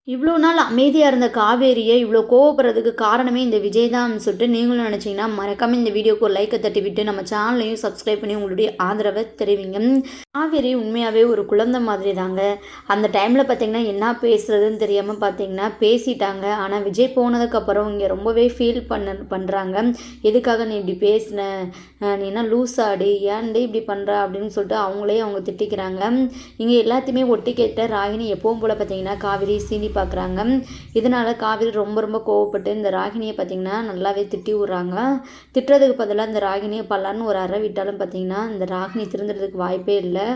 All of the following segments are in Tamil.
இவ்வளோ நாள் அமைதியா இருந்த காவேரிய இவ்வளோ கோவப்படுறதுக்கு காரணமே இந்த விஜய் தான்னு சொல்லிட்டு நீங்களும் நினச்சிங்கன்னா மறக்காம இந்த வீடியோக்கு ஒரு லைக்கை தட்டி விட்டு நம்ம சேனலையும் சப்ஸ்கிரைப் பண்ணி உங்களுடைய ஆதரவை தெரிவிங்க. காவேரி உண்மையாகவே ஒரு குழந்தை மாதிரி தாங்க. அந்த டைமில் பார்த்தீங்கன்னா என்ன பேசுறதுன்னு தெரியாமல் பார்த்தீங்கன்னா பேசிட்டாங்க. ஆனால் விஜய் போனதுக்கப்புறம் இங்கே ரொம்பவே ஃபீல் பண்ணுறாங்க. எதுக்காக நீ இப்படி பேசின, நீ என்ன லூஸ் ஆடி ஏன்டே இப்படி பண்ணுற அப்படின்னு சொல்லிட்டு அவங்க திட்டிக்கிறாங்க. இங்கே எல்லாத்தையுமே ஒட்டி கேட்ட ராகினி எப்பவும் போல் பார்த்தீங்கன்னா காவேரி சீனி பார்க்குறாங்க. இதனால் காவேரி ரொம்ப ரொம்ப கோவப்பட்டு இந்த ராகினியை பார்த்திங்கன்னா நல்லாவே திட்டி விட்றாங்க. திட்டுறதுக்கு பதிலாக இந்த ராகினியை பல்லான்னு ஒரு அறை விட்டாலும் பார்த்திங்கன்னா இந்த ராகினி திருந்துறதுக்கு வாய்ப்பே இல்லை.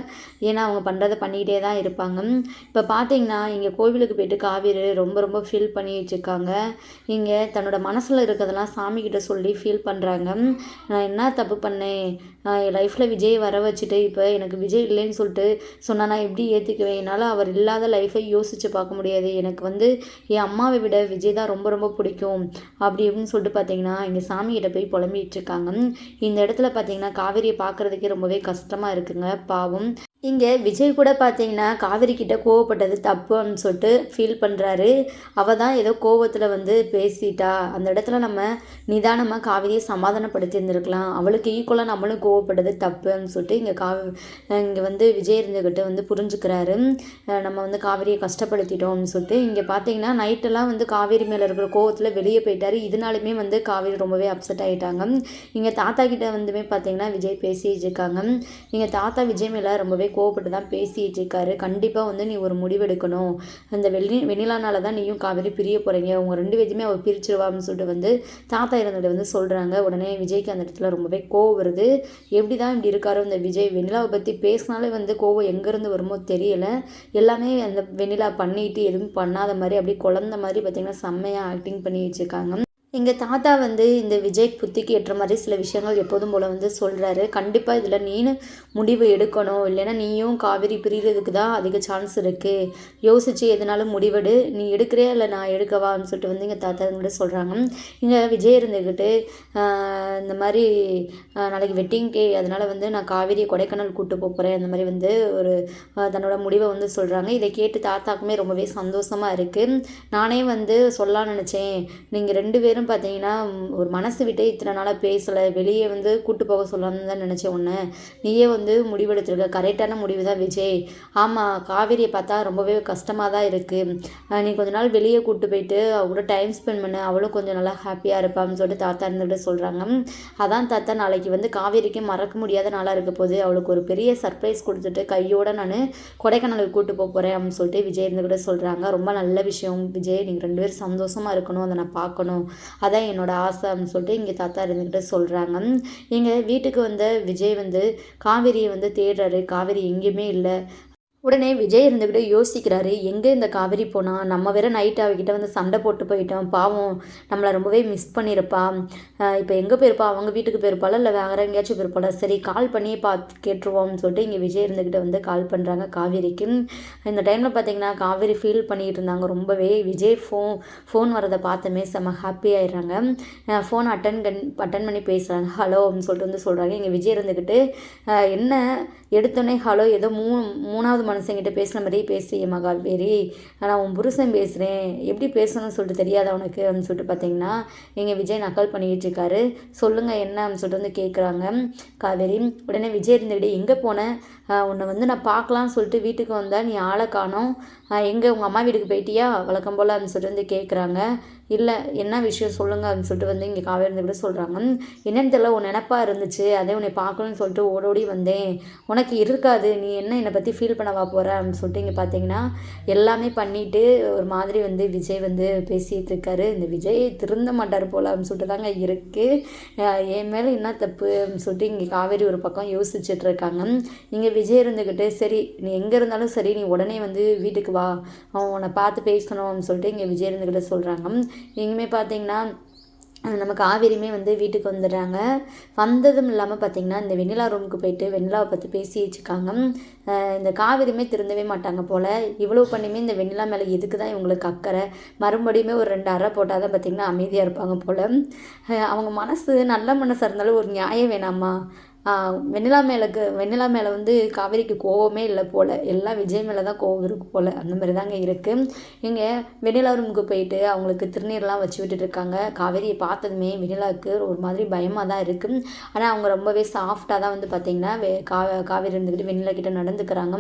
ஏன்னா அவங்க பண்ணுறதை பண்ணிக்கிட்டே தான் இருப்பாங்க. இப்போ பார்த்திங்கன்னா இங்கே கோவிலுக்கு போயிட்டு காவேரி ரொம்ப ரொம்ப ஃபீல் பண்ணி வச்சுருக்காங்க. இங்கே தன்னோட மனசில் இருக்கிறதெல்லாம் சாமிக்கிட்ட சொல்லி ஃபீல் பண்ணுறாங்க. நான் என்ன தப்பு பண்ணேன், என் லைஃப்பில் விஜய் வர வச்சுட்டு இப்போ எனக்கு விஜய் இல்லைன்னு சொல்லிட்டு சொன்னால் நான் எப்படி ஏற்றுக்குவேன், என்னால் அவர் இல்லாத லைஃப்பை யோசித்து பார்க்க முடியாது, எனக்கு வந்து என் அம்மாவை விட விஜய் தான் ரொம்ப ரொம்ப பிடிக்கும் அப்படி அப்படின்னு சொல்லிட்டு பார்த்தீங்கன்னா இங்கே சாமிகிட்ட போய் புலம்பிகிட்டு இருக்காங்க. இந்த இடத்துல பார்த்தீங்கன்னா காவேரியை பார்க்குறதுக்கே ரொம்பவே கஷ்டமாக இருக்குங்க, பாவம். இங்கே விஜய் கூட பார்த்தீங்கன்னா காவேரி கிட்ட கோவப்பட்டது தப்புன்னு சொல்லிட்டு ஃபீல் பண்ணுறாரு. அவள் தான் ஏதோ கோவத்தில் வந்து பேசிட்டா, அந்த இடத்துல நம்ம நிதானமாக காவேரியை சமாதானப்படுத்தி இருந்திருக்கலாம், அவளுக்கு ஈக்குவலாக நம்மளும் கோவப்பட்டது தப்புன்னு சொல்லிட்டு இங்கே வந்து விஜய் இருந்துக்கிட்டு வந்து புரிஞ்சுக்கிறாரு. நம்ம வந்து காவேரியை கஷ்டப்படுத்திட்டோம்னு சொல்லிட்டு இங்கே பார்த்தீங்கன்னா நைட்டெல்லாம் வந்து காவேரி மேலே இருக்கிற கோவத்தில் வெளியே போயிட்டார். இதனாலுமே வந்து காவேரி ரொம்பவே அப்செட் ஆகிட்டாங்க. இங்கே தாத்தா கிட்ட வந்துமே பார்த்தீங்கன்னா விஜய் பேசிட்டு இருக்காங்க. இங்கே தாத்தா விஜய் மேலே ரொம்பவே கோவப்பட்டு தான் பேசிட்டு இருக்காரு. கண்டிப்பாக வந்து நீ ஒரு முடிவெடுக்கணும், அந்த வெண்ணிலானால தான் நீயும் காவேரி பிரிய போகிறீங்க, உங்கள் ரெண்டு பேருமே அவள் பிரிச்சிருவான்னு சொல்லிட்டு வந்து தாத்தா இருந்துகிட்ட வந்து சொல்கிறாங்க. உடனே விஜய்க்கு அந்த இடத்துல ரொம்பவே கோவம் வருது. எப்படி தான் இப்படி இருக்காரோ இந்த விஜய், வெண்ணிலாவை பற்றி பேசினாலே வந்து கோவம் எங்கேருந்து வருமோ தெரியலை. எல்லாமே அந்த வெண்ணிலா பண்ணிட்டு எதுவும் பண்ணாத மாதிரி அப்படியே குழந்த மாதிரி பார்த்திங்கன்னா செம்மையாக ஆக்டிங் பண்ணி வச்சுருக்காங்க. எங்கள் தாத்தா வந்து இந்த விஜய் புத்திக்கு ஏற்ற மாதிரி சில விஷயங்கள் எப்போதும் போல் வந்து சொல்கிறாரு. கண்டிப்பாக இதில் நீனு முடிவு எடுக்கணும், இல்லைன்னா நீயும் காவேரி பிரிகிறதுக்கு தான் அதிக சான்ஸ் இருக்குது, யோசித்து எதனாலும் முடிவெடு, நீ எடுக்கிறியா இல்லை நான் எடுக்கவான்னு சொல்லிட்டு வந்து எங்கள் தாத்தா கூட சொல்கிறாங்க. இங்கே விஜய் இருந்துக்கிட்டு இந்த மாதிரி நாளைக்கு வெட்டிங் டே, அதனால் வந்து நான் காவேரியை கொடைக்கானல் கூப்பிட்டு போகிறேன், அந்த மாதிரி வந்து ஒரு தன்னோட முடிவை வந்து சொல்கிறாங்க. இதை கேட்டு தாத்தாக்குமே ரொம்பவே சந்தோஷமாக இருக்குது. நானே வந்து சொல்லலாம்னு நினச்சேன், நீங்கள் ரெண்டு பேரும் பார்த்தீங்கன்னா ஒரு மனசு விட்டு இத்தனை நாளாக பேசலை, வெளியே வந்து கூட்டு போக சொல்லலாம்னு தான் நினச்சேன். ஒன்று நீயே வந்து முடிவெடுத்துருக்க, கரெக்டான முடிவு தான் விஜய். ஆமாம், காவேரியை பார்த்தா ரொம்பவே கஷ்டமாக தான் இருக்குது, நீ கொஞ்ச நாள் வெளியே கூப்பிட்டு போயிட்டு அவங்களோட டைம் ஸ்பெண்ட் பண்ண, அவளும் கொஞ்சம் நல்லா ஹாப்பியாக இருப்பான்னு சொல்லிட்டு தாத்தா இருந்துகிட்டு சொல்கிறாங்க. அதான் தாத்தா, நாளைக்கு வந்து காவேரிக்கு மறக்க முடியாத நாளாக இருக்க போது, அவளுக்கு ஒரு பெரிய சர்ப்ரைஸ் கொடுத்துட்டு கையோடு நான் கொடைக்கானலுக்கு கூப்பிட்டு போகிறேன் அப்படின்னு சொல்லிட்டு விஜய் இருந்துகிட்ட சொல்கிறாங்க. ரொம்ப நல்ல விஷயம் விஜய், நீங்கள் ரெண்டு பேரும் சந்தோஷமாக இருக்கணும், அதை நான் பார்க்கணும், அதான் என்னோடய ஆசை அப்படின்னு சொல்லிட்டு இங்கே தாத்தா இருந்துக்கிட்ட சொல்கிறாங்க. எங்கள் வீட்டுக்கு வந்த விஜய் வந்து காவேரியை வந்து தேடுறாரு. காவேரி எங்கேயுமே இல்லை. உடனே விஜய் இருந்துக்கிட்டு யோசிக்கிறாரு, எங்கே இந்த காவேரி போனால், நம்ம வேற நைட் அவகிட்ட வந்து சண்டை போட்டு போயிட்டோம், பாவம் நம்மளை ரொம்பவே மிஸ் பண்ணியிருப்பா, இப்போ எங்கே போயிருப்பா, அவங்க வீட்டுக்கு போயிருப்பாளா இல்லை வேறு எங்கேயாச்சும் போயிருப்பாளா, சரி கால் பண்ணியே பார்த்து கேட்டுருவோம்னு சொல்லிட்டு இங்கே விஜய் இருந்துக்கிட்ட வந்து கால் பண்ணுறாங்க காவேரிக்கு. இந்த டைமில் பார்த்தீங்கன்னா காவேரி ஃபீல் பண்ணிகிட்டு இருந்தாங்க ரொம்பவே. விஜய் ஃபோன் வரதை பார்த்தமே செம்ம ஹாப்பி ஆயிடுறாங்க. ஃபோன் அட்டன் பண்ணி பேசுகிறாங்க. ஹலோ அப்படின்னு சொல்லிட்டு வந்து சொல்கிறாங்க. இங்கே விஜய் இருந்துக்கிட்டு என்ன எடுத்தோடனே ஹலோ, ஏதோ மூணாவது மனுஷங்கிட்ட பேசுகிற மாதிரியே பேசியம்மா காவேரி, நான் உன் புருஷன் பேசுகிறேன், எப்படி பேசணும்னு சொல்லிட்டு தெரியாத உனக்கு அப்படின்னு சொல்லிட்டு பார்த்தீங்கன்னா எங்கள் விஜய் நக்கல் பண்ணிக்கிட்டு இருக்காரு. சொல்லுங்கள் என்ன அப்படின்னு சொல்லிட்டு வந்து கேட்குறாங்க காவேரி. உடனே விஜய் இருந்துக்கிட்டு எங்கே போனேன், உன்னை வந்து நான் பார்க்கலான்னு சொல்லிட்டு வீட்டுக்கு வந்தால் நீ ஆளை காணோம், எங்கே உங்கள் அம்மா வீட்டுக்கு போயிட்டியா வழக்கம் போல் அப்படின்னு சொல்லிட்டு வந்து கேட்குறாங்க. இல்லை என்ன விஷயம் சொல்லுங்கள் அப்படின்னு சொல்லிட்டு வந்து இங்கே காவேரி இருந்துக்கிட்ட சொல்கிறாங்க. என்னென்னு தெரியல, உன் நினப்பாக இருந்துச்சு, அதே உன்னை பார்க்கணும்னு சொல்லிட்டு ஓடோடி வந்தேன், உனக்கு இருக்காது, நீ என்னை பற்றி ஃபீல் பண்ணவா போகிற அப்படின்னு சொல்லிட்டு இங்கே பார்த்தீங்கன்னா எல்லாமே பண்ணிவிட்டு ஒரு மாதிரி வந்து விஜய் வந்து பேசிகிட்டு இருக்காரு. இந்த விஜய் திருந்த மாட்டார் போல் அப்படின்னு சொல்லிட்டு தாங்க இருக்குது. என் மேலே என்ன தப்பு அப்படின்னு சொல்லிட்டு இங்கே காவேரி ஒரு பக்கம் யோசிச்சுட்டு இருக்காங்க. இங்கே விஜய் இருந்துக்கிட்டு சரி நீ எங்கே இருந்தாலும் சரி, நீ உடனே வந்து வீட்டுக்கு வா, அவன் உன்னை பார்த்து பேசணும் அப்படின்னு சொல்லிட்டு இங்கே விஜய் இருந்துக்கிட்ட சொல்கிறாங்க. இங்கேயுமே பார்த்தீங்கன்னா நம்ம காவேரியுமே வந்து வீட்டுக்கு வந்துடுறாங்க. வந்ததும் இல்லாமல் பார்த்திங்கன்னா இந்த வெண்ணிலா ரூமுக்கு போயிட்டு வெண்ணிலாவை பற்றி பேசி வச்சுருக்காங்க. இந்த காவேரியுமே திருந்தவே மாட்டாங்க போல். இவ்வளோ பண்ணியுமே இந்த வெண்ணிலா மேலே எதுக்கு தான் இவங்களுக்கு அக்கறை, மறுபடியுமே ஒரு 2 அறை போட்டால் தான் பார்த்திங்கன்னா அமைதியாக இருப்பாங்க போல். அவங்க மனசு நல்ல மனசாக இருந்தாலும் ஒரு நியாயம் வேணாமா, வெண்ணிலா மேலே வந்து காவேரிக்கு கோவமே இல்லை போல், எல்லாம் விஜய் மேலே தான் கோவம் இருக்கு போல், அந்த மாதிரி தாங்க இருக்குது. இங்கே வெண்ணிலா ரூமுக்கு போயிட்டு அவங்களுக்கு திருநீர்லாம் வச்சு விட்டுட்டு இருக்காங்க. காவேரியை பார்த்ததுமே வெண்ணிலாவுக்கு ஒரு மாதிரி பயமாக தான் இருக்குது. ஆனால் அவங்க ரொம்பவே சாஃப்டாக தான் வந்து பார்த்திங்கன்னா காவேரி இருந்துக்கிட்டு வெண்ணிலா கிட்ட நடந்துக்கிறாங்க.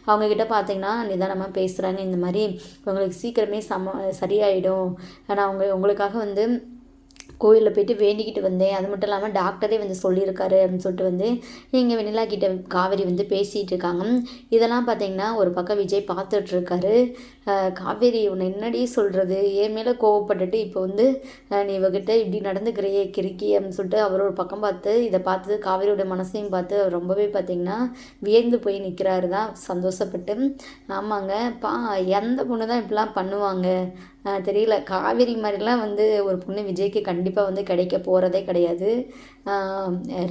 அவங்கக்கிட்ட பார்த்திங்கன்னா நிதானமாக பேசுகிறாங்க. இந்த மாதிரி உங்களுக்கு சீக்கிரமே சரியாயிடும், நான் உங்களுக்காக வந்து கோயிலில் போய்ட்டு வேண்டிக்கிட்டு வந்தேன், அது மட்டும் இல்லாமல் டாக்டரே வந்து சொல்லியிருக்காரு அப்படின்னு சொல்லிட்டு வந்து இங்கே வெண்ணிலா கிட்ட காவேரி வந்து பேசிகிட்டு இருக்காங்க. இதெல்லாம் பார்த்தீங்கன்னா ஒரு பக்கம் விஜய் பார்த்துட்ருக்காரு. காவேரி உன்னை என்னடி சொல்கிறது, என் மேலே கோவப்பட்டுட்டு இப்போ வந்து நீ இவகிட்ட இப்படி நடந்துக்கிறையே கிறுக்கி அப்படின்னு சொல்லிட்டு அவர் ஒரு பக்கம் பார்த்து இதை பார்த்து காவேரியோட மனசையும் பார்த்து ரொம்பவே பார்த்திங்கன்னா வியந்து போய் நிற்கிறாரு தான் சந்தோஷப்பட்டு. ஆமாங்க எந்த பொண்ணு தான் இப்படிலாம் பண்ணுவாங்க தெரியல. காவேரி மாதிரிலாம் வந்து ஒரு பொண்ணு விஜய்க்கு கண்டிப்பாக வந்து கிடைக்க போகிறதே கிடையாது.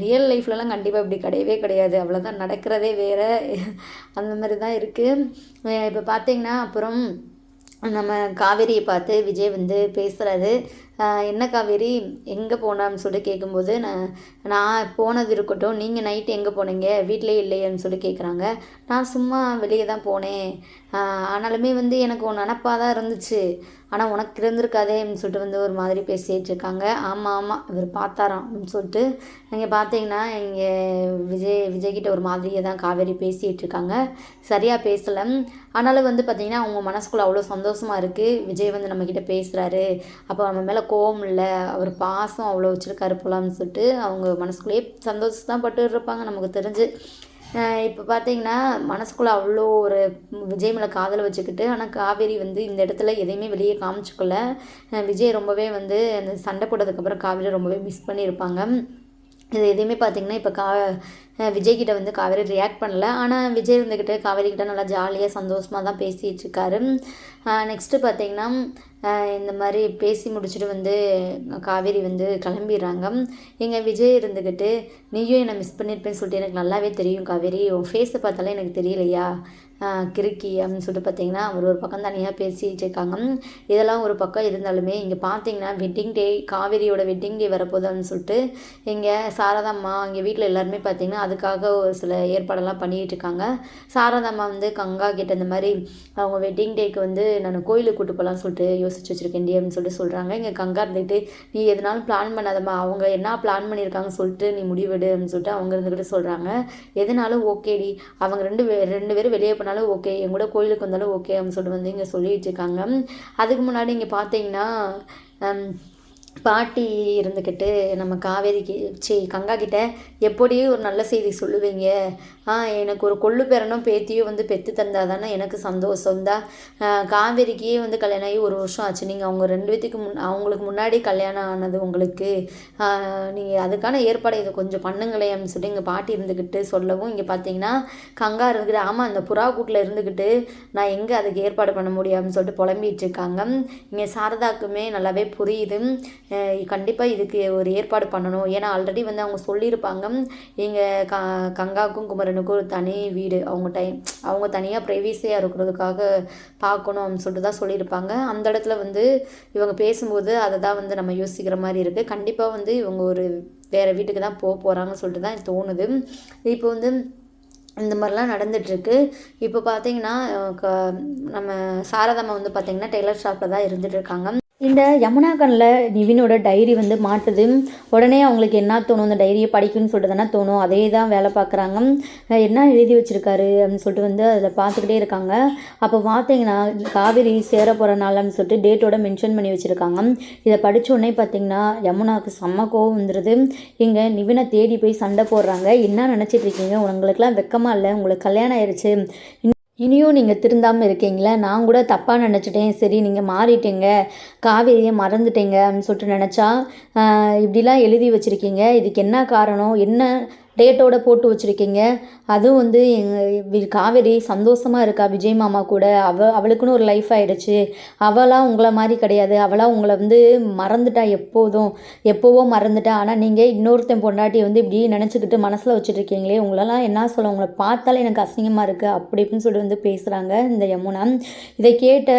ரியல் லைஃப்லலாம் கண்டிப்பாக இப்படி கிடையவே கிடையாது. அவ்வளோதான், நடக்கிறதே வேறு, அந்த மாதிரி தான் இருக்குது. இப்போ பார்த்திங்கன்னா அப்புறம் நம்ம காவேரியை பார்த்து விஜய் வந்து பேசுகிறாரு. என்ன காவேரி எங்கே போனான்னு சொல்லிட்டு கேட்கும்போது, நான் போனது இருக்கட்டும், நீங்கள் நைட்டு எங்கே போனீங்க, வீட்டிலே இல்லையான்னு சொல்லி கேட்குறாங்க. நான் சும்மா வெளியே தான் போனேன், ஆனாலுமே வந்து எனக்கு உன் நினப்பாக தான் இருந்துச்சு, ஆனால் உனக்கு இருந்திருக்காதேன்னு சொல்லிட்டு வந்து ஒரு மாதிரி பேசிகிட்டு இருக்காங்க. ஆமாம் இவர் பார்த்தாராம் அப்படின்னு சொல்லிட்டு இங்கே பார்த்தீங்கன்னா இங்கே விஜய்கிட்ட ஒரு மாதிரியே தான் காவேரி பேசிகிட்டு இருக்காங்க. சரியாக பேசலை, ஆனாலும் வந்து பார்த்திங்கன்னா அவங்க மனசுக்குள்ளே அவ்வளோ சந்தோஷமாக இருக்குது. விஜய் வந்து நம்மக்கிட்ட பேசுகிறாரு, அப்போ நம்ம மேலே கோவம் இல்லை, அவர் பாசம் அவ்வளோ வச்சுருக்காரு போலாம்னு சொல்லிட்டு அவங்க மனசுக்குள்ளேயே சந்தோஷம் தான் பட்டு இருப்பாங்க நமக்கு தெரிஞ்சு. இப்போ பார்த்தீங்கன்னா மனசுக்குள்ளே அவ்வளோ ஒரு விஜய் மேலே காதலை வச்சுக்கிட்டு, ஆனால் காவேரி வந்து இந்த இடத்துல எதையுமே வெளியே காமிச்சிக்கல. விஜய் ரொம்பவே வந்து அந்த சண்டை போட்டதுக்கப்புறம் காவேரி ரொம்பவே மிஸ் பண்ணியிருப்பாங்க. இது எதையுமே பார்த்திங்கன்னா இப்போ விஜய்கிட்ட வந்து காவேரி ரியாக்ட் பண்ணல, ஆனால் விஜய் இருந்துக்கிட்டு காவேரிக்கிட்ட நல்லா ஜாலியாக சந்தோஷமாக தான் பேசிகிட்டு இருக்காரு. நெக்ஸ்ட்டு பார்த்திங்கன்னா இந்த மாதிரி பேசி முடிச்சுட்டு வந்து காவேரி வந்து கிளம்பிடுறாங்க. எங்கள் விஜய் இருந்துக்கிட்டு நீயும் என்னை மிஸ் பண்ணியிருப்பேன்னு சொல்லிட்டு எனக்கு நல்லாவே தெரியும் காவேரி, உன் ஃபேஸை பார்த்தாலே எனக்கு தெரியலையா கிறுக்கி அப்படின்னு சொல்லிட்டு பார்த்திங்கன்னா அவர் ஒரு பக்கம் தனியாக பேசிகிட்டு இருக்காங்க. இதெல்லாம் ஒரு பக்கம் இருந்தாலுமே இங்கே பார்த்திங்கன்னா வெட்டிங் டே, காவேரியோட வெட்டிங் டே வரப்போகுது அப்படின்னு சொல்லிட்டு இங்கே சாரதாம்மா இங்கே வீட்டில் எல்லாருமே பார்த்திங்கன்னா அதுக்காக ஒரு சில ஏற்பாடெல்லாம் பண்ணிகிட்டு இருக்காங்க. சாரதாம்மா வந்து கங்கா கிட்ட இந்த மாதிரி அவங்க வெட்டிங் டேக்கு வந்து நான் கோயிலுக்கு கூட்டு போகலான்னு சொல்லிட்டு யோசிச்சு வச்சுருக்கேன்டி அப்படின்னு சொல்லிட்டு சொல்கிறாங்க. இங்கே கங்கா இருந்துக்கிட்டு நீ எதுனாலும் பிளான் பண்ணாதம்மா, அவங்க என்ன பிளான் பண்ணியிருக்காங்கன்னு சொல்லிட்டு நீ முடிவெடு அப்படின்னு சொல்லிட்டு அவங்க இருந்துக்கிட்டு சொல்கிறாங்க. எதுனாலும் ஓகேடி, அவங்க ரெண்டு பேரும் வெளியே போனாலும் ஓகே, என் கூட கோயிலுக்கு வந்தாலும் ஓகே அப்படின்னு சொல்லிட்டு வந்து இங்கே சொல்லிட்டு இருக்காங்க. அதுக்கு முன்னாடி இங்கே பார்த்தீங்கன்னா பாட்டி இருந்துக்கிட்டு நம்ம காவேரிக்கு கங்கா கிட்ட எப்படியும் ஒரு நல்ல செய்தி சொல்லுவீங்க, எனக்கு ஒரு கொள்ளு பேரனும் பேத்தியும் வந்து பெற்று தந்தா தானே எனக்கு சந்தோஷம்தான். காவேரிக்கே வந்து கல்யாணம் ஆகி 1 வருஷம் ஆச்சு, நீங்கள் அவங்க 2 பேத்துக்கு அவங்களுக்கு முன்னாடி கல்யாணம் ஆனது உங்களுக்கு, நீங்கள் அதுக்கான ஏற்பாடு இதை கொஞ்சம் பண்ணுங்களேன் அப்படின்னு சொல்லி எங்கள் பாட்டி இருந்துக்கிட்டு சொல்லவும் இங்கே பார்த்தீங்கன்னா கங்கா இருந்துக்கிட்டு ஆமாம் அந்த புறா கூட்டில் இருந்துக்கிட்டு நான் எங்கே அதுக்கு ஏற்பாடு பண்ண முடியாதுன்னு சொல்லிட்டு புலம்பிகிட்டு இருக்காங்க. இங்கே சாரதாக்குமே நல்லாவே புரியுது, கண்டிப்பாக இதுக்கு ஒரு ஏற்பாடு பண்ணணும். ஏன்னா ஆல்ரெடி வந்து அவங்க சொல்லியிருப்பாங்க இங்கே கங்காவுக்கும் குமரனுக்கும் ஒரு தனி வீடு அவங்க தனியாக ப்ரைவேசியாக இருக்கிறதுக்காக பார்க்கணும் அப்படின்னு சொல்லிட்டு தான் சொல்லியிருப்பாங்க. அந்த இடத்துல வந்து இவங்க பேசும்போது அதை தான் வந்து நம்ம யோசிக்கிற மாதிரி இருக்குது. கண்டிப்பாக வந்து இவங்க ஒரு வேறு வீட்டுக்கு தான் போகிறாங்கன்னு சொல்லிட்டு தான் தோணுது. இப்போ வந்து இந்த மாதிரிலாம் நடந்துகிட்ருக்கு. இப்போ பார்த்திங்கன்னா நம்ம சாரதாம்மா வந்து பார்த்திங்கன்னா டெய்லர் ஷாப்பில் தான் இருந்துகிட்ருக்காங்க. இந்த யமுனா கண்ணில் நிவினோட டைரி வந்து மாட்டுது. உடனே அவங்களுக்கு என்ன தோணும், இந்த டைரியை படிக்கணும்னு சொல்லிட்டு தானே தோணும். அதே தான் வேலை பார்க்குறாங்க. என்ன எழுதி வச்சுருக்காரு அப்படின்னு சொல்லிட்டு வந்து அதில் பார்த்துக்கிட்டே இருக்காங்க. அப்போ பார்த்தீங்கன்னா காவேரி சேர போகிற நாள்னு சொல்லிட்டு டேட்டோட மென்ஷன் பண்ணி வச்சுருக்காங்க. இதை படித்த உடனே பார்த்திங்கன்னா யமுனாவுக்கு செம்ம கோவம் வந்துடுது. இங்கே நிவினை தேடி போய் சண்டை போடுறாங்க. என்ன நினச்சிட்ருக்கீங்க, உங்களுக்குலாம் வெக்கமாக இல்லை, உங்களுக்கு கல்யாணம் ஆயிடுச்சு, இனியும் நீங்கள் திருந்தாமல் இருக்கீங்களே, நான் கூட தப்பாக நினச்சிட்டேன், சரி நீங்கள் மாறிட்டீங்க, காவேரியை மறந்துட்டீங்க அப்படின்னு சொல்லிட்டு நினச்சா இப்படிலாம் எழுதி வச்சுருக்கீங்க, இதுக்கு என்ன காரணம், என்ன டேட்டோட போட்டு வச்சுருக்கீங்க, அதுவும் வந்து காவேரி சந்தோஷமாக இருக்கா விஜய் மாமா கூட, அவளுக்குன்னு ஒரு லைஃப் ஆகிடுச்சு, அவளாம் உங்களை மாதிரி கிடையாது, அவளாம் உங்களை வந்து மறந்துட்டா, எப்போவோ மறந்துட்டா, ஆனால் நீங்கள் இன்னொருத்தன் பொண்டாட்டி வந்து இப்படி நினச்சிக்கிட்டு மனசில் வச்சுட்ருக்கீங்களே, உங்களெல்லாம் என்ன சொல்ல, உங்களை பார்த்தாலே எனக்கு அசிங்கமாக இருக்குது அப்படி இப்படின்னு சொல்லிட்டு வந்து பேசுகிறாங்க இந்த யமுனா. இதை கேட்ட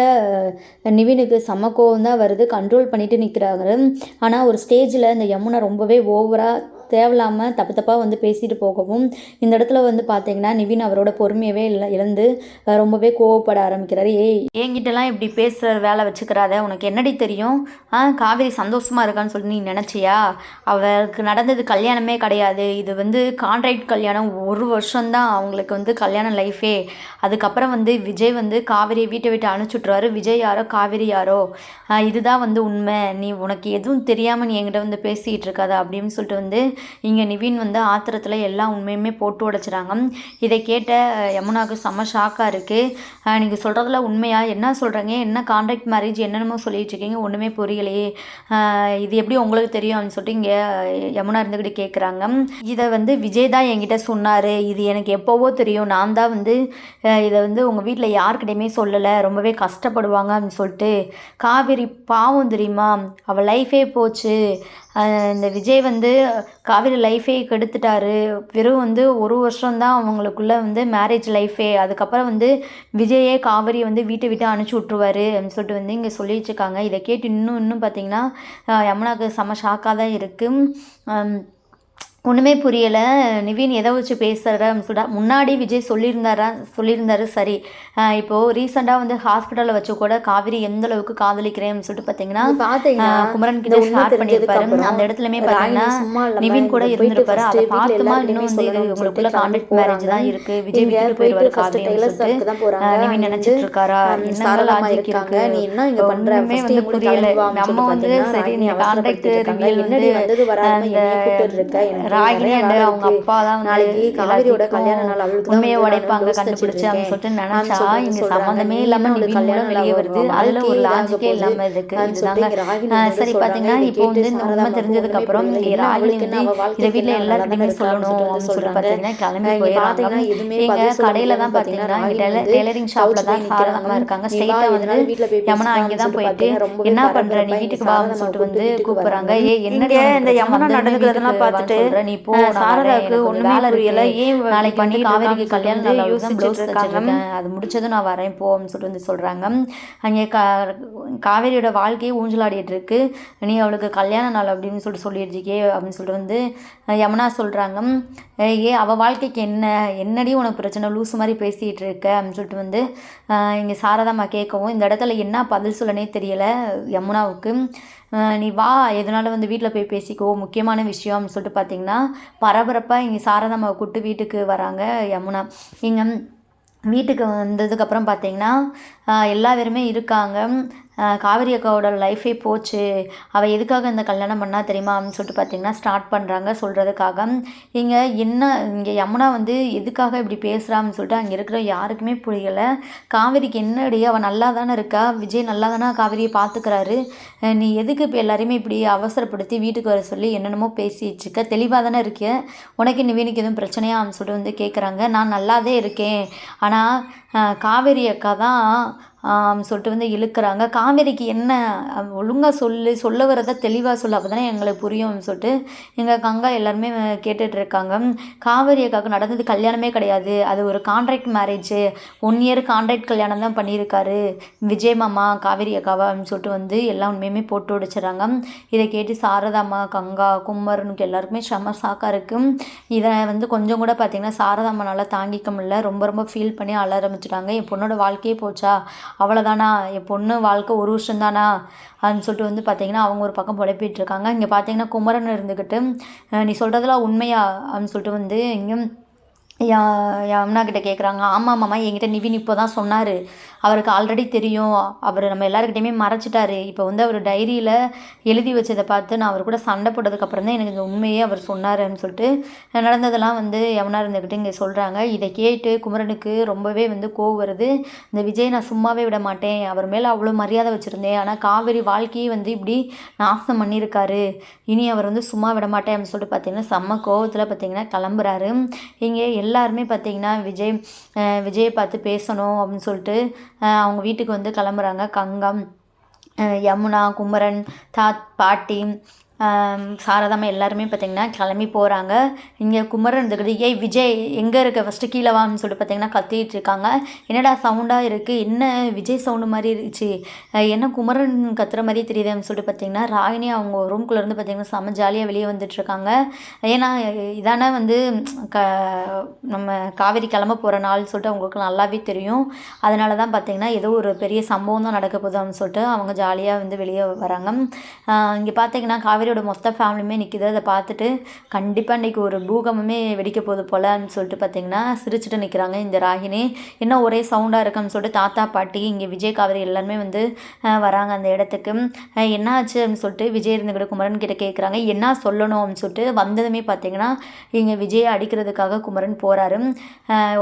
நிவினுக்கு செம்ம கோவம் தான் வருது, கண்ட்ரோல் பண்ணிட்டு நிற்கிறாங்க. ஆனால் ஒரு ஸ்டேஜில் இந்த யமுனா ரொம்பவே ஓவராக தேவையில்லாமல் தப்பாக வந்து பேசிட்டு போகவும் இந்த இடத்துல வந்து பார்த்தீங்கன்னா நிவின் அவரோட பொறுமையவே இழந்து ரொம்பவே கோவப்பட ஆரம்பிக்கிறாரு. என்கிட்டலாம் இப்படி பேசுகிற வேலை வச்சுக்கிறாத, உனக்கு என்னடி தெரியும்? காவேரி சந்தோஷமாக இருக்கான்னு சொல்லி நீ நினச்சியா? அவருக்கு நடந்தது கல்யாணமே கிடையாது, இது வந்து கான்ட்ராக்ட் கல்யாணம். 1 வருஷம்தான் அவங்களுக்கு வந்து கல்யாண லைஃபே. அதுக்கப்புறம் வந்து விஜய் வந்து காவேரியை வீட்டை விட்டு அனுப்பிச்சுட்ருவாரு. விஜய் யாரோ காவேரி யாரோ, இதுதான் வந்து உண்மை. நீ உனக்கு எதுவும் தெரியாமல் நீ என்கிட்ட வந்து பேசிக்கிட்டு இருக்காத அப்படின்னு சொல்லிட்டு வந்து இங்கே நிவின் வந்து ஆத்திரத்தில் எல்லா உண்மையுமே போட்டு உடைச்சிறாங்க. இதை கேட்ட யமுனாவுக்கு செம்ம ஷாக்காக இருக்குது. நீங்கள் சொல்கிறதுல உண்மையா? என்ன சொல்கிறீங்க? என்ன கான்ட்ராக்ட் மேரேஜ் என்னென்னமோ சொல்லிட்டு இருக்கீங்க, ஒன்றுமே புரியலையே. இது எப்படி உங்களுக்கு தெரியும் அப்படின்னு சொல்லிட்டு இங்கே யமுனா இருந்துக்கிட்டு கேட்குறாங்க. இதை வந்து விஜய் தான் என்கிட்ட சொன்னார், இது எனக்கு எப்போவோ தெரியும், நான் தான் வந்து இதை வந்து உங்கள் வீட்டில் யாருக்கிட்டையுமே சொல்லலை, ரொம்பவே கஷ்டப்படுவாங்க அப்படின்னு சொல்லிட்டு. காவேரி பாவம் தெரியுமா, அவள் லைஃபே போச்சு. இந்த விஜய் வந்து காவேரி லைஃபே கெடுத்துட்டாரு. வெறும் வந்து 1 வருஷம்தான் அவங்களுக்குள்ளே வந்து மேரேஜ் லைஃபே. அதுக்கப்புறம் வந்து விஜயே காவேரியை வந்து வீட்டை விட்டு அனுப்பிச்சி விட்ருவாரு அப்படின்னு சொல்லிட்டு வந்து இங்கே சொல்லி வச்சுருக்காங்க. இதை கேட்டு இன்னும் பார்த்தீங்கன்னா யமுனாவுக்கு செம்ம ஷாக்காக தான் இருக்குது. ஒன்றுமே புரியலை. நிவின் எதை வச்சு பேசுகிற சொல்லிட்டா. முன்னாடி விஜய் சொல்லியிருந்தாரு சரி. இப்போது ரீசெண்டாக வந்து ஹாஸ்பிட்டலில் வச்சு கூட காவேரி எந்த அளவுக்கு காதலிக்கிறேன்னு சொல்லிட்டு பார்த்தீங்கன்னா குமரன் கிட்ட ஷேர் பண்ணியிருப்பாரு. அந்த இடத்துலையுமே பார்த்தீங்கன்னா நிவின் கூட இருந்திருப்பாரு. அதை பார்த்துமா இன்னும் வந்து இது உங்களுக்குள்ள கான்ட்ராக்ட் மேரேஜ் தான் இருக்குது, விஜய் வீட்டுக்கு போயிடுவாரு காவேரின்னு சொல்லிட்டு நிவின் நினச்சிட்டு இருக்காரா? என்ன லாஜிக் இருக்கு? நீ என்ன இங்கே பண்ணுறமே வந்து புரியலை. நம்ம வந்து சரி இந்த கான்ட்ராக்ட் ரிவியல் வந்து ராகினி அண்ட் அவங்க அப்பா தான் நாளைக்கு காவேரியோட கல்யாண நாள், அவளுக்கு உண்மையை உடைப்பாங்க கண்டுபிடிச்சு அப்படின்னு சொல்லிட்டு நினைச்சா இங்க சம்மந்தமே இல்லாம நிவின் மூலம் வெளியே வருது. அதுல ஒரு லாஜிக்கே இல்லாம இருக்கு. இதுதாங்க சரி. பாத்தீங்கன்னா இப்போ வந்து இந்த உண்மை தெரிஞ்சதுக்கு அப்புறம் ராகினி வந்து இதை வீட்டுல எல்லாருக்குமே சொல்லணும் அப்படின்னு சொல்லிட்டு பாத்தீங்கன்னா கிளம்பி போயிடுறாங்க. எங்க கடையில தான் பாத்தீங்கன்னா டெய்லரிங் ஷாப்ல தான் சாரதமா இருக்காங்க. ஸ்ட்ரெயிட்டா வந்து யமுனா அங்கேதான் போயிட்டு என்ன பண்ற, நீ வீட்டுக்கு வான்னு சொல்லிட்டு வந்து கூப்பிடுறாங்க. என்னங்க இந்த யமுனா நடந்துக்கிறதெல்லாம் பார்த்துட்டு நீ போ, சாரதாக்கு ஒண்ணுமே புரியல, ஏன் நாளைக்கு வந்து காவேரிக்கு கல்யாணம் யோசிச்சுட்டு இருக்காங்க, அது முடிச்சதும் நான் வரேன் போன்னு சொல்லிட்டு வந்து சொல்றாங்க. அங்கே காவேரியோட வாழ்க்கையை ஊஞ்சலாடிட்டு இருக்கு. நீ அவளுக்கு கல்யாண நாள் அப்படின்னு சொல்லிட்டு சொல்லிடுச்சிக்கே அப்படின்னு சொல்லிட்டு வந்து யமுனா சொல்றாங்க. அவள் வாழ்க்கைக்கு என்னடி உனக்கு பிரச்சனை, லூசு மாதிரி பேசிகிட்டு இருக்க அப்படின்னு சொல்லிட்டு வந்து இங்கே சாரதாம்மா கேட்கவும் இந்த இடத்துல என்ன பதில் சொல்லனே தெரியலை யமுனாவுக்கு. நீ வா, எதனால வந்து வீட்டில் போய் பேசிக்கோ, முக்கியமான விஷயம் அப்படின்னு சொல்லிட்டு பார்த்தீங்கன்னா பரபரப்பாக இங்கே சாரதாம்மாவை கூப்பிட்டு வீட்டுக்கு வராங்க யமுனா. இங்கே வீட்டுக்கு வந்ததுக்கப்புறம் பார்த்தீங்கன்னா எல்லா பேருமே இருக்காங்க. காவேரி அக்காவோட லைஃபே போச்சு, அவள் எதுக்காக இந்த கல்யாணம் பண்ணா தெரியுமா அப்படின்னு சொல்லிட்டு பார்த்தீங்கன்னா ஸ்டார்ட் பண்ணுறாங்க சொல்கிறதுக்காக. இங்கே யமுனா வந்து எதுக்காக இப்படி பேசுகிறான்னு சொல்லிட்டு அங்கே இருக்கிற யாருக்குமே புரியலை. காவேரிக்கு என்னடி, அவள் நல்லா தானே இருக்கா, விஜய் நல்லா தானே காவேரியை பார்த்துக்கிறாரு, நீ எதுக்கு இப்போ எல்லாரையுமே இப்படி அவசரப்படுத்தி வீட்டுக்கு வர சொல்லி என்னென்னமோ பேசிட்டுருக்க, தெளிவாக தானே இருக்க, உனக்கு நிவினுக்கு எதுவும் பிரச்சனையா அப்படின்னு சொல்லிட்டு வந்து கேட்குறாங்க. நான் நல்லாதே இருக்கேன், ஆனால் காவேரி அக்கா தான் சொல்லிட்டு வந்து இழுக்கிறாங்க. காவேரிக்கு என்ன, ஒழுங்காக சொல்ல வரதை தெளிவாக சொல்லு, அப்போ தானே எங்களுக்கு புரியும் சொல்லிட்டு எங்கள் கங்கா எல்லாருமே கேட்டுட்ருக்காங்க. காவேரி அக்காவுக்கு நடந்தது கல்யாணமே கிடையாது, அது ஒரு கான்ட்ராக்ட் மேரேஜ், 1 இயர் கான்ட்ராக்ட் கல்யாணம் தான் பண்ணியிருக்காரு விஜய் மாமா காவேரி அக்காவா அப்படின்னு சொல்லிட்டு வந்து எல்லா உண்மையுமே போட்டு உடைச்சிடறாங்க. இதை கேட்டு சாரதாம்மா, கங்கா, கும்மரனுக்கு எல்லாருக்குமே செம சாக்காக இருக்குது. இதை வந்து கொஞ்சம் கூட பார்த்திங்கன்னா சாரதாம்மானால தாங்கிக்க முடியல, ரொம்ப ரொம்ப ஃபீல் பண்ணி அழ ஆரம்பிச்சிட்டாங்க. என் பொண்ணோட வாழ்க்கையே போச்சா, அவ்வளோதானா, என் பொண்ணு வாழ்க்கை 1 வருஷம் தானா அப்படின்னு சொல்லிட்டு வந்து பார்த்திங்கன்னா அவங்க ஒரு பக்கம் புலப்பிகிட்ருக்காங்க. இங்கே பார்த்திங்கன்னா குமரன் இருந்துக்கிட்டு நீ சொல்கிறதுலாம் உண்மையா அப்படின்னு சொல்லிட்டு வந்து இங்கே யமுனா கிட்ட கேட்குறாங்க. ஆமாம் மாமா, என்கிட்ட நிவின் இப்போ தான் சொன்னார், அவருக்கு ஆல்ரெடி தெரியும், அவர் நம்ம எல்லாருக்கிட்டையுமே மறைச்சிட்டாரு, இப்போ வந்து அவர் டைரியில் எழுதி வச்சதை பார்த்து நான் அவர் கூட சண்டை போட்டதுக்கப்புறம் தான் எனக்கு இந்த உண்மையே அவர் சொன்னார்ன்னு சொல்லிட்டு நடந்ததெல்லாம் வந்து யமுனா இருந்துக்கிட்டு இங்கே சொல்கிறாங்க. இதை கேட்டு குமரனுக்கு ரொம்பவே வந்து கோவம் வருது. இந்த விஜய் நான் சும்மாவே விட மாட்டேன், அவர் மேலே அவ்வளோ மரியாதை வச்சுருந்தேன், ஆனால் காவேரி வாழ்க்கையை வந்து இப்படி நாசம் பண்ணியிருக்காரு, இனி அவர் வந்து சும்மா விட மாட்டேன் அப்படின்னு சொல்லிட்டு பார்த்திங்கன்னா செம்ம கோவத்தில் பார்த்திங்கன்னா கிளம்புறாரு. இங்கே எல்லாருமே பார்த்திங்கன்னா விஜயை பார்த்து பேசணும் அப்படின்னு சொல்லிட்டு அவங்க வீட்டுக்கு வந்து கிளம்புறாங்க. கங்கம், யமுனா, குமரன், பாட்டி, சாரதாம்மா எல்லாருமே பார்த்திங்கன்னா கிளம்பி போகிறாங்க. இங்கே குமரன் இருந்துக்கிட்டு ஏய் விஜய் எங்கே இருக்க ஃபஸ்ட்டு கீழே வான்னு சொல்லிட்டு பார்த்திங்கன்னா கத்திட்டு இருக்காங்க. என்னடா சவுண்டாக இருக்குது, என்ன விஜய் சவுண்டு மாதிரி இருந்துச்சு, என்ன குமரன் கத்துற மாதிரி தெரியுதுன்னு சொல்லிட்டு பார்த்திங்கன்னா ராகினி அவங்க ரூம்குள்ளேருந்து பார்த்திங்கன்னா செம்ம ஜாலியாக வெளியே வந்துட்டுருக்காங்க. ஏன்னா இதானே வந்து நம்ம காவேரி கிளம்ப போகிற நாள்னு சொல்லிட்டு அவங்களுக்கு நல்லாவே தெரியும். அதனால தான் பார்த்திங்கன்னா ஏதோ ஒரு பெரிய சம்பவம் தான் நடக்க போகுது அப்படின்னு சொல்லிட்டு அவங்க ஜாலியாக வந்து வெளியே வராங்க. இங்கே பார்த்திங்கன்னா காவேரியோட மொத்த ஃபேமிலியுமே நிற்கிது. அதை பார்த்துட்டு கண்டிப்பாக இன்றைக்கி ஒரு பூகம்பமே வெடிக்க போகுது போலன்னு சொல்லிட்டு பார்த்திங்கன்னா சிரிச்சுட்டு நிற்கிறாங்க இந்த ராகினி. என்ன ஒரே சவுண்டாக இருக்குன்னு சொல்லிட்டு தாத்தா பாட்டி இங்கே விஜய் காவேரி எல்லாருமே வந்து வராங்க அந்த இடத்துக்கு. என்ன ஆச்சு அப்படின்னு சொல்லிட்டு விஜய் இருந்துக்கிட்ட குமரன் கிட்ட கேட்குறாங்க. என்ன சொல்லணும் அப்படின்னு சொல்லிட்டு வந்ததுமே பார்த்திங்கன்னா இங்கே விஜயை அடிக்கிறதுக்காக குமரன் போகிறாரு.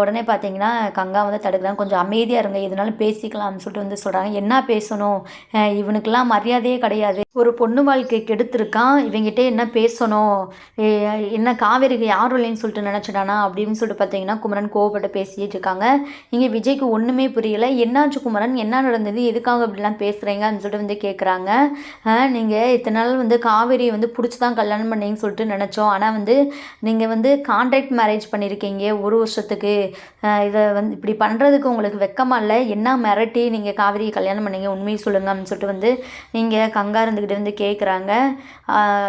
உடனே பார்த்திங்கன்னா கங்கா வந்து தடுக்கிறாங்க. கொஞ்சம் அமைதியாக இருங்க, எதுனாலும் பேசிக்கலாம்னு சொல்லிட்டு வந்து சொல்கிறாங்க. என்ன பேசணும், இவனுக்கெல்லாம் மரியாதையே கிடையாது, ஒரு பொண்ணு வாழ்க்கை கெடுத்துருக்கான், இவங்கிட்ட என்ன பேசணும், என்ன காவேரிக்கு யாரும் இல்லைன்னு சொல்லிட்டு நினச்சிட்டானா அப்படின்னு சொல்லிட்டு பார்த்தீங்கன்னா குமரன் கோவப்பட்டு பேசிகிட்டு இருக்காங்க. இங்கே விஜய்க்கு ஒன்றுமே புரியலை. என்னாச்சு குமரன், என்ன நடந்தது, எதுக்காக அப்படிலாம் பேசுகிறீங்க அப்படின்னு சொல்லிட்டு வந்து கேட்குறாங்க. நீங்கள் இத்தனை நாள் வந்து காவேரியை வந்து பிடிச்சி தான் கல்யாணம் பண்ணீங்கன்னு சொல்லிட்டு நினச்சோம். ஆனால் வந்து நீங்கள் வந்து கான்ட்ராக்ட் மேரேஜ் பண்ணியிருக்கீங்க 1 வருஷத்துக்கு. இதை வந்து இப்படி பண்ணுறதுக்கு உங்களுக்கு வெக்கமாக இல்லை, என்ன மிரட்டி நீங்கள் காவேரியை கல்யாணம் பண்ணீங்க, உண்மையை சொல்லுங்க அப்படின்னு சொல்லிட்டு வந்து நீங்கள் கங்கா இருந்துக்கிட்டு வந்து கேட்குறாங்க.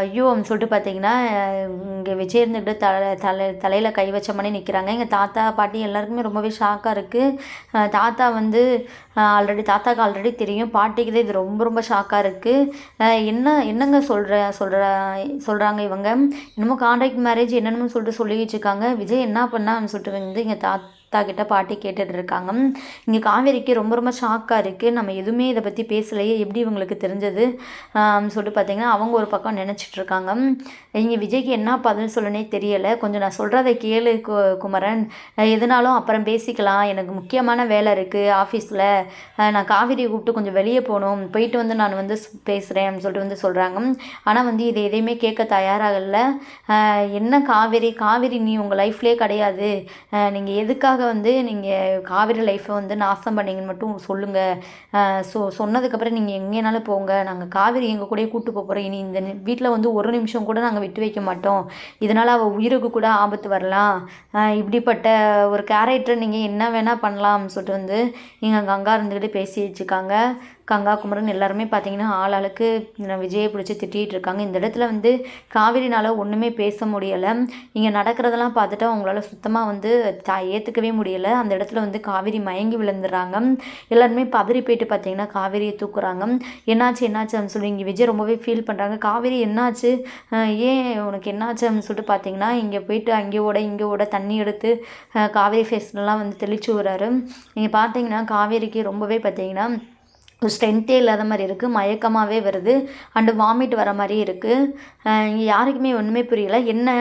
ஐயோ அப்படின்னு சொல்லிட்டு பார்த்தீங்கன்னா இங்கே விஜய் இருந்துக்கிட்டு தலையில் கை வச்ச மாதிரி நிற்கிறாங்க. எங்கள் தாத்தா பாட்டி எல்லாருக்குமே ரொம்பவே ஷாக்காக இருக்குது. தாத்தா வந்து தாத்தாவுக்கு ஆல்ரெடி தெரியும், பாட்டிக்கு தான் இது ரொம்ப ரொம்ப ஷாக்காக இருக்குது. என்னங்க சொல்கிறாங்க இவங்க, என்னமோ கான்ட்ராக்ட் மேரேஜ் என்னென்னு சொல்லிட்டு சொல்லிக்கிட்டு இருக்காங்க. விஜய் என்ன பண்ணான்னு சொல்லிட்டு வந்து எங்கள் தாத்தா கிட்ட பாட்டி கேட்டுட்டு இருக்காங்க. இங்கே காவேரிக்கு ரொம்ப ரொம்ப ஷாக்காக இருக்குது. நம்ம எதுவுமே இதை பற்றி பேசலையே, எப்படி இவங்களுக்கு தெரிஞ்சது சொல்லிட்டு பார்த்தீங்கன்னா அவங்க ஒரு பக்கம் நினச்சிட்ருக்காங்க. இங்கே விஜய்க்கு என்ன பதில் சொல்லனே தெரியலை. கொஞ்சம் நான் சொல்கிறத கேளு குமரன், எதுனாலும் அப்புறம் பேசிக்கலாம், எனக்கு முக்கியமான வேலை இருக்குது ஆஃபீஸில், நான் காவேரியை கூப்பிட்டு கொஞ்சம் வெளியே போகணும், போயிட்டு வந்து நான் வந்து பேசுகிறேன் அப்படின்னு சொல்லிட்டு வந்து சொல்கிறாங்க. ஆனால் வந்து இதை எதையுமே கேட்க தயாராகலை. என்ன காவேரி நீ உங்கள் லைஃப்லேயே கிடையாது, நீங்கள் எதுக்காக வந்து நீங்கள் காவேரி லைஃப்பை வந்து நாசம் பண்ணீங்கன்னு மட்டும் சொல்லுங்கள். சொன்னதுக்கப்புறம் நீங்கள் எங்கேனாலும் போங்க, நாங்கள் காவேரி எங்கள் கூடயே கூப்பிட்டு போகிறோம், இனி இந்த வீட்டில் வந்து ஒரு நிமிஷம் கூட நாங்கள் விட்டு வைக்க மாட்டோம், இதனால் அவள் உயிருக்கு கூட ஆபத்து வரலாம், இப்படிப்பட்ட ஒரு கேரக்டர் நீங்கள் என்ன வேணால் பண்ணலாம்னு சொல்லிட்டு வந்து இங்கே கங்கா இருந்துக்கிட்டு பேசி வச்சுருக்காங்க. கங்கா குமரன் எல்லாருமே பார்த்தீங்கன்னா ஆளாளுக்கு விஜயை பிடிச்சி திட்டிகிட்டு இருக்காங்க. இந்த இடத்துல வந்து காவேரினால் ஒன்றுமே பேச முடியலை. இங்கே நடக்கிறதெல்லாம் பார்த்துட்டு அவங்களால சுத்தமாக வந்து ஏற்றுக்கவே முடியலை. அந்த இடத்துல வந்து காவேரி மயங்கி விழுந்துடுறாங்க. எல்லாருமே பதறி போயிட்டு பார்த்தீங்கன்னா காவேரியை தூக்குறாங்க. என்னாச்சு அப்படின்னு சொல்லி இங்கே விஜய் ரொம்பவே ஃபீல் பண்ணுறாங்க. காவேரி என்னாச்சு, ஏன் உனக்கு என்னாச்சு அப்படின்னு சொல்லிட்டு பார்த்தீங்கன்னா இங்கே போயிட்டு இங்கே ஓட தண்ணி எடுத்து காவேரி ஃபேஸ்லாம் வந்து தெளிச்சு விடுறாரு. நீங்கள் பார்த்தீங்கன்னா காவேரிக்கு ரொம்பவே பார்த்தீங்கன்னா ஒரு ஸ்ட்ரென்த்தே இல்லாத மாதிரி இருக்குது, மயக்கமாகவே வருது, அண்டு வாமிட் வர மாதிரி இருக்குது. இங்கே யாருக்குமே ஒன்றுமே புரியல. என்ன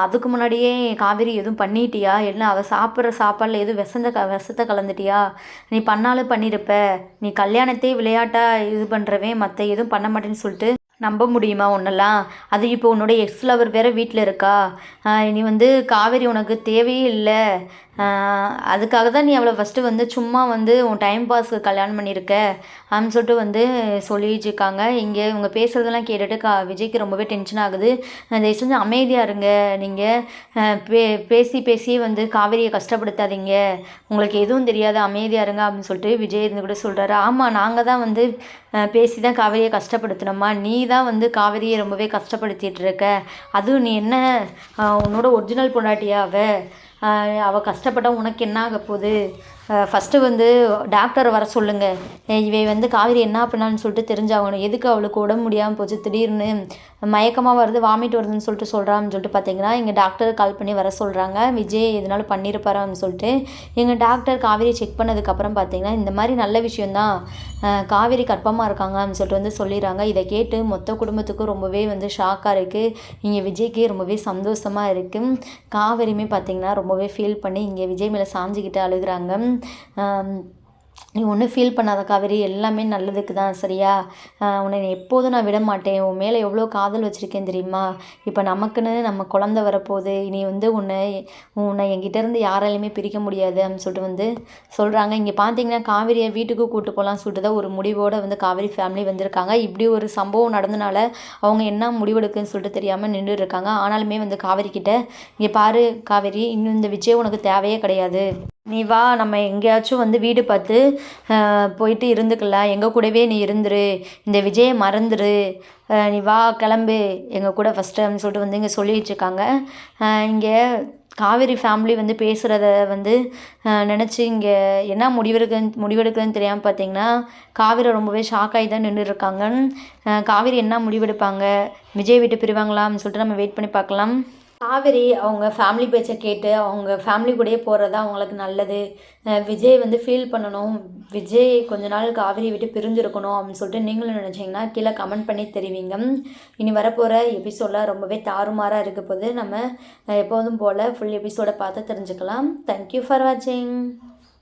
அதுக்கு முன்னாடியே காவேரி எதுவும் பண்ணிட்டியா, என்ன அவள் சாப்பிட்ற சாப்பாடில் எதுவும் விஷத்தை கலந்துட்டியா, நீ பண்ணாலும் பண்ணியிருப்ப, நீ கல்யாணத்தையே விளையாட்டாக இது பண்ணுறவே மற்ற எதுவும் பண்ண மாட்டேன்னு சொல்லிட்டு நம்ப முடியுமா ஒன்றெல்லாம், அது இப்போ உன்னோட எக்ஸ் லவர் வேறு வீட்டில் இருக்கா, நீ வந்து காவேரி உனக்கு தேவையே இல்லை, அதுக்காக தான் நீ அவளை ஃபஸ்ட்டு வந்து சும்மா வந்து உன் டைம் பாஸ்க்கு கல்யாணம் பண்ணியிருக்க அப்படின்னு சொல்லிட்டு வந்து சொல்லிட்டுருக்காங்க. இங்கே இவங்க பேசுகிறதெல்லாம் கேட்டுட்டு விஜய்க்கு ரொம்பவே டென்ஷன் ஆகுது. தயவு செஞ்சு அமைதியாக இருங்க, நீங்கள் பேசி வந்து காவேரியை கஷ்டப்படுத்தாதீங்க, உங்களுக்கு எதுவும் தெரியாது, அமைதியாக இருங்க அப்படின்னு சொல்லிட்டு விஜய் இருந்து கூட சொல்கிறாரு. ஆமாம், நாங்கள் தான் வந்து பேசி தான் காவேரியை கஷ்டப்படுத்தினோம்மா, நீ தான் வந்து காவேரியை ரொம்பவே கஷ்டப்படுத்திகிட்டு இருக்க, அதுவும் நீ என்ன உன்னோட ஒரிஜினல் பொண்டாட்டியா அவள் கஷ்டப்பட்டால் உனக்கு என்ன ஆக போகுது, ஃபஸ்ட்டு வந்து டாக்டரை வர சொல்லுங்கள், இவை வந்து காவேரி என்ன பண்ணான்னு சொல்லிட்டு தெரிஞ்சாகணும், எதுக்கு அவளுக்கு உடம்பு முடியாமல் போச்சு, திடீர்னு மயக்கமாக வருது, வாமிட் வருதுன்னு சொல்லிட்டு சொல்கிறான்னு சொல்லிட்டு பார்த்தீங்கன்னா எங்கள் டாக்டர் கால் பண்ணி வர சொல்கிறாங்க. விஜய் எதனாலும் பண்ணியிருப்பாரான்னு சொல்லிட்டு எங்கள் டாக்டர் காவேரி செக் பண்ணதுக்கப்புறம் பார்த்தீங்கன்னா இந்த மாதிரி நல்ல விஷயந்தான், காவேரி கர்ப்பமாக இருக்காங்கன்னு சொல்லிட்டு வந்து சொல்லிடுறாங்க. இதை கேட்டு மொத்த குடும்பத்துக்கும் ரொம்பவே வந்து ஷாக்காக இருக்குது. இங்கே விஜய்க்கு ரொம்பவே சந்தோஷமாக இருக்குது. காவேரியுமே பார்த்திங்கன்னா ரொம்பவே ஃபீல் பண்ணி இங்கே விஜய் மேலே சாஞ்சிக்கிட்டு அழுகிறாங்க. நீ ஒன்றும் ஃபீல் பண்ணாத காவேரி, எல்லாமே நல்லதுக்கு தான் சரியா? உன்னை எப்போதும் நான் விட மாட்டேன். உன் மேலே எவ்வளோ காதல் வச்சுருக்கேன் தெரியுமா? இப்போ நமக்குன்னு நம்ம குழந்த வரப்போகுது. இனி வந்து உன்னை உன்னை என்கிட்டேருந்து யாராலையுமே பிரிக்க முடியாது அப்படின்னு சொல்லிட்டு வந்து சொல்கிறாங்க. இங்கே பார்த்தீங்கன்னா காவேரியை வீட்டுக்கு கூட்டு போகலான்னு சொல்லிட்டு தான் ஒரு முடிவோடு வந்து காவேரி ஃபேமிலி வந்திருக்காங்க. இப்படி ஒரு சம்பவம் நடந்தனால அவங்க என்ன முடிவெடுக்குன்னு சொல்லிட்டு தெரியாமல் நின்றுட்டு இருக்காங்க. ஆனாலுமே வந்து காவேரி கிட்ட, இங்கே பாரு காவேரி, இன்னும் இந்த விஜய் உனக்கு தேவையே கிடையாது. நீ வா, நம்ம எங்கேயாச்சும் வந்து வீடு பார்த்து போயிட்டு இருந்துக்கலாம். எங்கள் கூடவே நீ இருந்துரு. இந்த விஜயை மறந்துரு. நீ வா கிளம்பு எங்கள் கூட ஃபஸ்ட்டு அப்படின்னு சொல்லிட்டு வந்து இங்கே சொல்லிட்டு இருக்காங்க. இங்கே காவேரி ஃபேமிலி வந்து பேசுகிறத வந்து நினச்சி இங்கே என்ன முடிவெடுக்குதுன்னு தெரியாமல் பார்த்தீங்கன்னா காவேரி ரொம்பவே ஷாக் ஆகி தான் நின்றுருக்காங்க. காவேரி என்ன முடிவெடுப்பாங்க? விஜய் விட்டு பிரிவாங்களா அப்படின்னு சொல்லிட்டு நம்ம வெயிட் பண்ணி பார்க்கலாம். காவேரி அவங்க ஃபேமிலி பேச்சை கேட்டு அவங்க ஃபேமிலி கூடயே போகிறது தான் அவங்களுக்கு நல்லது. விஜய் வந்து ஃபீல் பண்ணணும். விஜய் கொஞ்ச நாள் காவேரி விட்டு பிரிஞ்சிருக்கணும் அப்படின்னு சொல்லிட்டு நீங்களும் நினச்சிங்கன்னா கீழே கமெண்ட் பண்ணி தெரிவிங்க. இனி வரப்போகிற எபிசோடில் ரொம்பவே தாறுமாறாக இருக்க போது நம்ம எப்போதும் போல் ஃபுல் எபிசோடை பார்த்து தெரிஞ்சுக்கலாம். தேங்க்யூ ஃபார் வாட்சிங்.